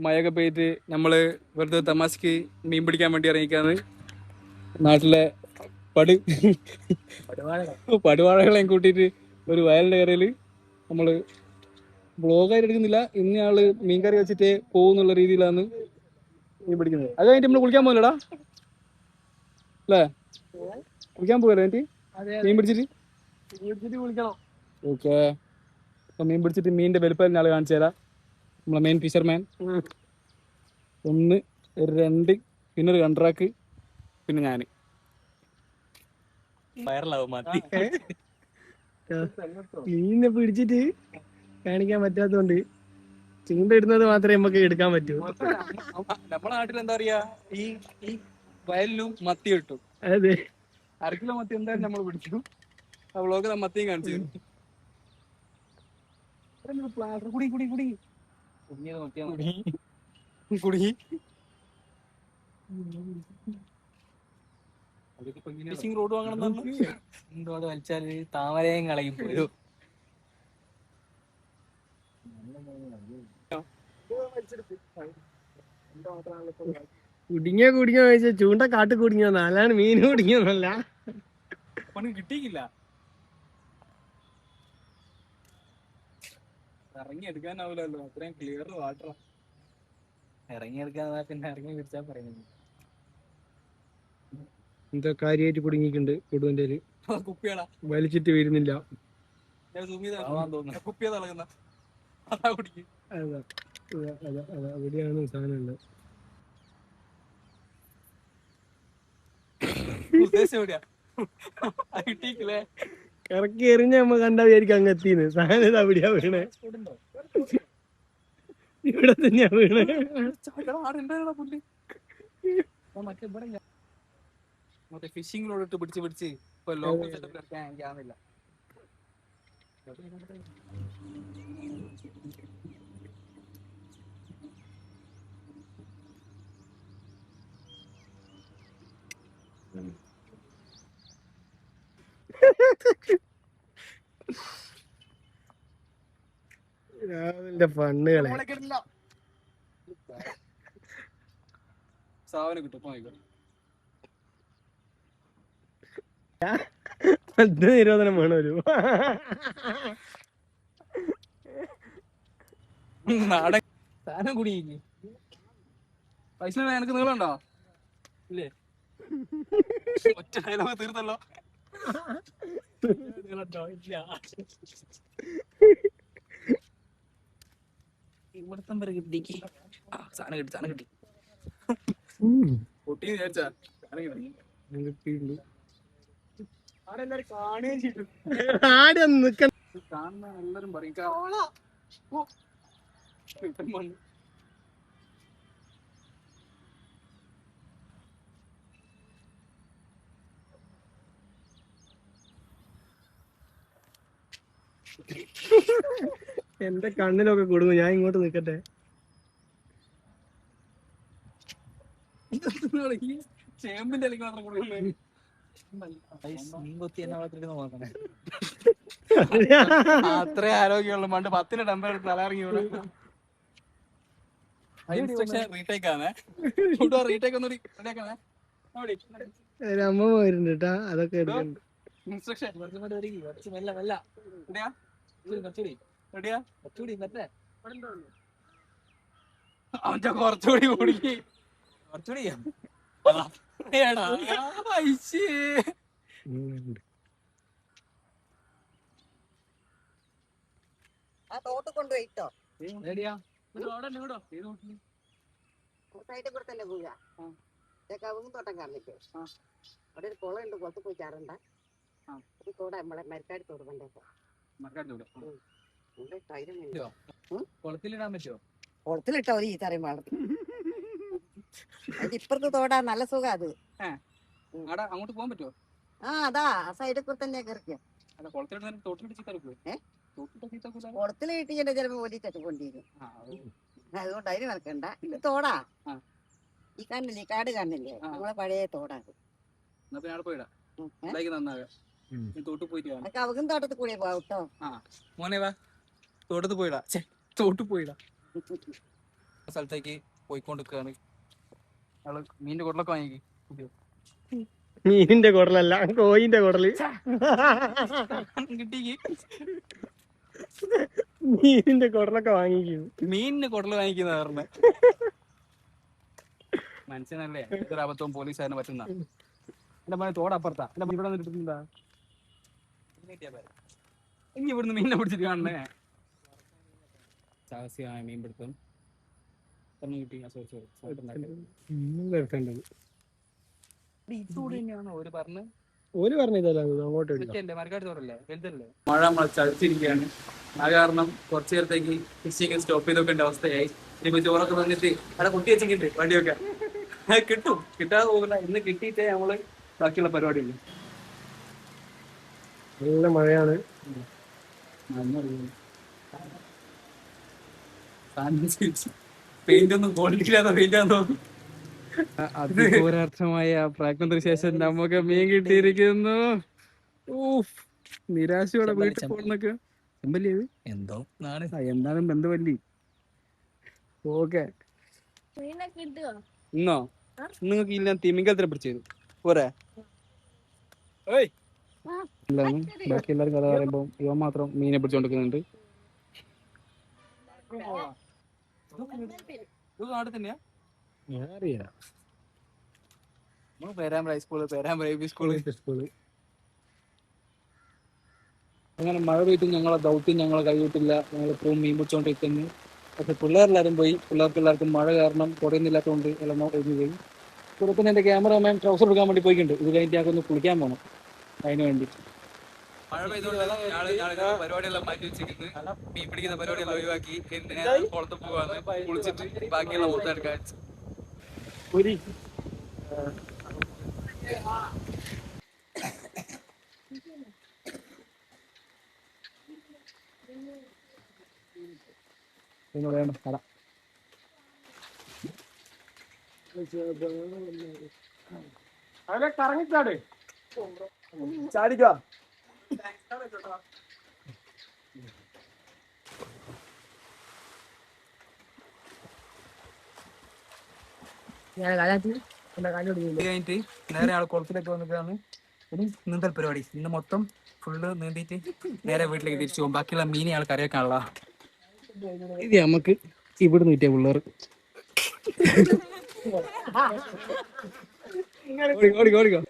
മഴയൊക്കെ പെയ്ത് നമ്മള് വെറുതെ തമാശക്ക് മീൻ പിടിക്കാൻ വേണ്ടി ഇറങ്ങിക്കാന്ന് നാട്ടിലെ പടുവാഴകളെയും കൂട്ടിയിട്ട് ഒരു വയലിന്റെ കരയില് നമ്മള് ബ്ലോഗായിട്ട് എടുക്കുന്നില്ല. ഇന്നയാള് മീൻകറി വെച്ചിട്ട് പോകുന്നുള്ള രീതിയിലാണ് മീൻ പിടിക്കുന്നത്. അത് കഴിഞ്ഞിട്ട് നമ്മള് കുളിക്കാൻ പോകലടാ അല്ലേ? കുളിക്കാൻ പോകല്ലേ എന്നിട്ട് മീൻ പിടിച്ചിട്ട് കുളിക്കണം. ഓക്കെ, അപ്പൊ മീൻ പിടിച്ചിട്ട് മീനിന്റെ വലുപ്പം ആള് കാണിച്ചു തരാം. നമ്മളെ മെയിൻ ഫിഷർമാൻ 1 2 പിന്നെ ഒരു കണ്ട്രാക്ക് പിന്നെ ഞാന് മീനിനെ പിടിച്ചിട്ട് കാണിക്കാൻ പറ്റാത്തോണ്ട് ചൂണ്ട ഇടുന്നത് മാത്രമേ നമുക്ക് എടുക്കാൻ പറ്റൂ. നമ്മളെ നാട്ടിൽ എന്താ പറയാ, ഈ വയലിലും മത്തി കിട്ടും. അതെ, 1/2 കിലോ മത്തി എന്തായാലും നമ്മൾ പിടിക്കും. ആ വ്ളോഗ് മത്തിയും കാണിച്ചു കുടുങ്ങി. ഫിഷിംഗ് റോഡ് വാങ്ങണം എന്തോട് വലിച്ചാല് താമരയും കളയും പോലും. കുടുങ്ങിയോ ചോദിച്ചാൽ ചൂണ്ട കാട്ട് കുടുങ്ങിയോ, നാലാണ് മീൻ കുടുങ്ങിയോന്നല്ല. കിട്ടിയില്ല, ഇറങ്ങി എടുക്കാനാവില്ലല്ലോ, അത്രയും ക്ലിയർ വാട്ടർ. ഇറങ്ങിയെടുക്കാൻ പിന്നെ ഇറങ്ങി പിടിച്ചാ പറയുന്നത്. എന്താ കാര്യമായിട്ട് കുടുങ്ങിയിട്ടുണ്ട് കൊടുവിന്റെ കുപ്പിയാടാ, വലിച്ചിട്ട് വരുന്നില്ല. കുപ്പിയ തിളങ്ങുന്ന അതാ കുടിക്കും. അവിടെയാണ് സാധനം. കിട്ടിയില്ലേ? കറക്കി എറിഞ്ഞ നമ്മ കണ്ടാ വിചാരിക്കും അങ്ങ് എത്തിന്ന്. സാധനം അവിടെയാ വീണേ, ഇവിടെ തന്നെയാ വീണേ. മറ്റേ ഫിഷിംഗ് റോഡ് പിടിച്ച് ഇപ്പൊ ലോക്കൽ സെറ്റപ്പിൽ എടുക്കാൻ എനിക്കാവുന്നില്ല. രാവിലെ ഫണ്ണുകളെ സാവന കിട്ടും. ആയിക്കോട്ടെ, നിരോധനം വേണമല്ലോ. നാടൻ സാധനം കുടിയില്ലേ? പൈസ എനിക്ക് നീളമുണ്ടോ? ഇല്ലേ, ഒറ്റ ഡയലോഗ് തീർത്തല്ലോ. ഇവിടത്തം വരെ കിട്ടി. സാധനം കിട്ടി പൊട്ടി വിചാരിച്ചാ കാണുന്ന എല്ലാരും പറയും എന്റെ കണ്ണിലൊക്കെ കൊടുങ്ങും. ഞാൻ ഇങ്ങോട്ട് നിക്കട്ടെ. ചേമ്പിന്റെ ഇലക്ക് മാത്രം കൊടുക്കുന്നേ. മീൻ കൊത്തി എന്നെ വളർത്തിട്ട് നോക്കണേ. അത്രേ ആരോഗ്യമുള്ള മണ്ട് 10 ഡംബർ എടുത്ത് തലയിറങ്ങി വീണ. റീടേക്ക് ആണേ, റീടേക്ക് ഒന്നും റെഡിയാക്കണേ. അമ്മ വരുന്നുണ്ട് കേട്ടാ, അതൊക്കെ എടുക്കണ്ട്. ഇൻസ്ട്രക്ഷൻ കുറച്ചുകൂടി കുടുങ്ങി. തോട്ട് കൊണ്ടുപോയിട്ടോ തന്നെ പോവുക. കവുങ്ങ് തോട്ടം കാണില്ലേ, അവിടെ ഒരു കുളമുണ്ട്, കുളത്ത് പോയി ചാടണ്ട. ഒരു തോട് നമ്മളെ മരക്കാടി തോട് പണ്ടേക്കോ. കുളത്തിലിടാൻ പറ്റുമോ? കുളത്തിലിട്ടോ ഒരു ഈത്തറിയും വെള്ളം. അത് ഇപ്പുറത്ത് തോടാ, നല്ല സുഖം അത്. അങ്ങോട്ട് പോകാൻ പറ്റുമോ? ആ അതാ ആ സൈഡിൽ കൂടെ തന്നെ കയറിക്കോ. കുളത്തിൽ കിട്ടിയ ചിലപ്പോ ഓടിച്ചു കൊണ്ടിരും. അതുകൊണ്ട് അതിന് നടക്കണ്ട. ഇത് തോടാ, ഈ കാണില്ലേ, ഈ കാട് കാണില്ലേ, നമ്മളെ പഴയ തോടാണ്. കവുകും തോട്ടത്തിൽ കൂടെ പോവാ കേട്ടോ. മോനെ വാ, തോട്ടത്ത് പോയിടാ. തോട്ട് പോയിടാ. സ്ഥലത്തേക്ക് പോയിക്കൊണ്ടിരിക്കുകയാണ്. ഞങ്ങള് മീനിന്റെ കുടലൊക്കെ വാങ്ങി മീനിന്റെ കുടലല്ല, കോയിന്റെ കുടല്. കിട്ടി. മീനിന്റെ കുടലൊക്കെ വാങ്ങിക്കുന്നു. മീനിന് കുടല് വാങ്ങിക്കുന്ന പറഞ്ഞ മനുഷ്യനല്ലേ ഇതൊരു അബദ്ധവും പോലീസുകാരന് പറ്റുന്ന. എന്റെ മോനെ തോടപ്പുറത്താ. എന്റെ ഇവിടെ വന്നിട്ടുണ്ടാ ഇനി ഇവിടുന്ന് മീനിനെ പിടിച്ചിട്ട് കാണണേ. സാഹസികമായ മീൻ പിടുത്തം കിട്ടി. ഇതുകൂടി തന്നെയാണോ ഒരു പറഞ്ഞ് ഓര് പറഞ്ഞതല്ല, അങ്ങോട്ട് മരക്കാട് തോറല്ലേ വലുതല്ലേ. മഴ നമ്മളെ ചതിച്ചിരിക്കുകയാണ്. ആ കാരണം കുറച്ചു നേരത്തേക്ക് ഫിഷിങ് സ്റ്റോപ്പ് ചെയ്തൊക്കെ അവസ്ഥയായി. ഇനിയിപ്പോ ചോറൊക്കെ വന്നിട്ട് അവിടെ കുട്ടി വെച്ചിട്ടുണ്ട് വണ്ടിയൊക്കെ കിട്ടും. കിട്ടാതെ പോകില്ല. ഇന്ന് കിട്ടിയിട്ടേ നമ്മള് ബാക്കിയുള്ള പരിപാടിയുള്ളൂ. നല്ല മഴയാണ്. പെയിന്റ് ഒന്നും ക്വാളിറ്റി ഇല്ലാത്ത പെയിന്റ് ആണെന്ന് തോന്നുന്നു. അതിഘോരാർത്ഥമായ പ്രാഗ്നത്തിന് ശേഷം നമുക്ക് മീൻ കിട്ടിയിരിക്കുന്നു. നിരാശയോടെ വീട്ടിൽ പോകുന്നൊക്കെ ചെമ്പല്ലിയത് എന്തോ എന്താണ് ബന്ധുവല്ലി. ഓക്കെ ഇന്നോ നിങ്ങൾക്ക് ഇല്ല തിമിംഗലത്തിനെ പിടിച്ചു പോരെ. ബാക്കി എല്ലാവരും കഥ പറയുമ്പോ ഇവൻ മാത്രം മീനെ പിടിച്ചോണ്ടിരിക്കുന്നുണ്ട്. നാട്ടിൽ തന്നെയാ Perambra high school, Perambra A P school. അങ്ങനെ മഴ പെയ്തും ഞങ്ങളെ ദൗത്യം ഞങ്ങളെ കൈവിട്ടില്ല. ഞങ്ങൾ ഇപ്പോഴും മീൻ പിടിച്ചോണ്ടിരിക്കുന്നു. പക്ഷെ പിള്ളേരെല്ലാവരും പോയി. പിള്ളേർക്ക് എല്ലാവർക്കും മഴ കാരണം കുടയൊന്നുമില്ലാത്തതുകൊണ്ട് എല്ലാം ഒഴിഞ്ഞു പോയി. പുറത്തുനിന്ന് എൻ്റെ ക്യാമറമാൻ ട്രൗസർ എടുക്കാൻ വേണ്ടി പോയിട്ടുണ്ട്. ഇത് കഴിഞ്ഞിട്ട് ഞങ്ങൾക്ക് ഒന്ന് കുളിക്കാൻ പോകണം. അതിന് വേണ്ടി മഴ പെയ്തുകൊണ്ട് പരിപാടിയെല്ലാം മാറ്റി വെച്ചിരിക്കുന്നു. മീൻ പിടിക്കുന്ന പരിപാടിയെല്ലാം ഒഴിവാക്കി കുളത്ത് പോവാന്ന് കുളിച്ചിട്ട് ബാക്കിയുള്ള മൊത്തം വേണ്ട കട കറങ്ങിച്ചാട് ചാടിക്കോ. കഴിഞ്ഞിട്ട് നേരെ ആൾ കുളത്തിലേക്ക് വന്നിട്ടാണ് ഇനി നീന്തൽ പരിപാടി. ഇന്ന് മൊത്തം ഫുള്ള് നീന്തിട്ട് നേരെ വീട്ടിലേക്ക് തിരിച്ചു പോകും. ബാക്കിയുള്ള മീനെ ആൾ കറിയൊക്കെയാണല്ലോ. ഇത് നമുക്ക് ഇവിടുന്ന് കിട്ടിയ പിള്ളേർ ഓടിക്കോ.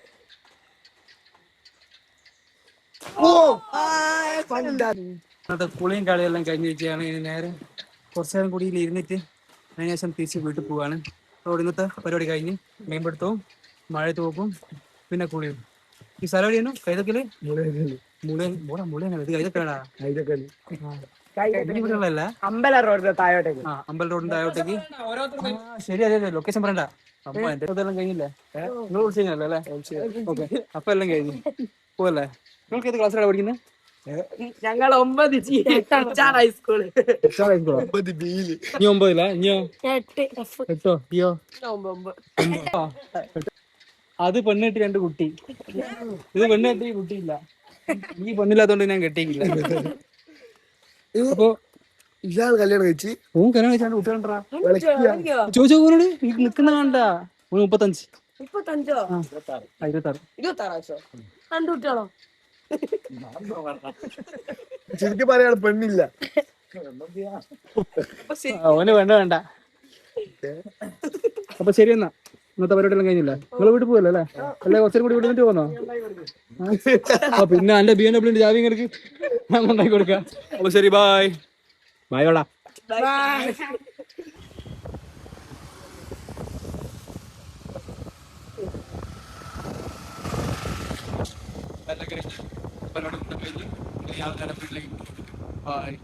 അന്നത്തെ കുളിയും കളിയെല്ലാം കഴിഞ്ഞ് വെച്ചാണ്. ഇനി നേരെ കുറച്ചു നേരം കൂടി ഇരുന്നിട്ട് അതിനുശേഷം തിരിച്ച് വീട്ടിൽ പോവാണ്. അപ്പോൾ ഇന്നത്തെ പരിപാടി കഴിഞ്ഞ് മീൻപിടുത്തവും മഴ തോപ്പും പിന്നെ കുളിയും. ഈ സ്ഥലം എവിടെയാണോ? കൈതക്കല് കൈതക്കല്ല അമ്പല റോഡിന്റെ താഴോട്ടേക്ക്. അമ്പല റോഡിന്റെ താഴോട്ടേക്ക്. ശരി, അതെ ലൊക്കേഷൻ പറയണ്ട. അപ്പൊ എന്റെ ഇതെല്ലാം കഴിഞ്ഞില്ലേ? നിങ്ങൾ വിളിച്ചു കഴിഞ്ഞല്ലേ അല്ലേ? ഓക്കെ, അപ്പൊ എല്ലാം കഴിഞ്ഞു പോവല്ലേ. നിങ്ങൾക്ക് ഏത് ക്ലാസ്സിലാണ് പഠിക്കുന്നത്? ഞങ്ങൾ 9 ഹൈസ്കൂള്. നീ 9 ഇനിയോ 8 ഇയോ? അത് പെണ്ണ് കെട്ടി 2 കുട്ടി. ഇത് പെണ്ണ് കെട്ടി കുട്ടിയില്ല. ഈ പെണ്ണില്ലാത്തോണ്ട് ഞാൻ കെട്ടിയില്ല. അപ്പൊ ഇയാൾ കല്യാണം കഴിച്ച് കല്യാണം കഴിച്ചാണ്ട് കുട്ടികളുണ്ടാ ചോദിച്ചോട് നിക്കുന്ന കണ്ട 35 26 ശരിക്കും പറയാൻ പെണ്ണില്ല. അവന് വേണ്ട. അപ്പൊ ശരി എന്നാ, ഇന്നത്തെ പരിപാടി എല്ലാം കഴിഞ്ഞില്ല. നിങ്ങൾ വീട്ടിൽ പോകല്ലോ അല്ലേ? അല്ലെ കുറച്ചും കൂടി വീട്ടിൽ പോന്നോ? പിന്നെ എന്റെ BMW ചാവി ഇങ്ങനെക്ക് ഞാൻ കൊണ്ടാക്കി കൊടുക്കാം. അപ്പൊ ശരി, ബായ് വേടാ. പരിപാടി കഴിഞ്ഞ് ആൾക്കാരുടെ വീട്ടിലേക്ക്. ബായ്.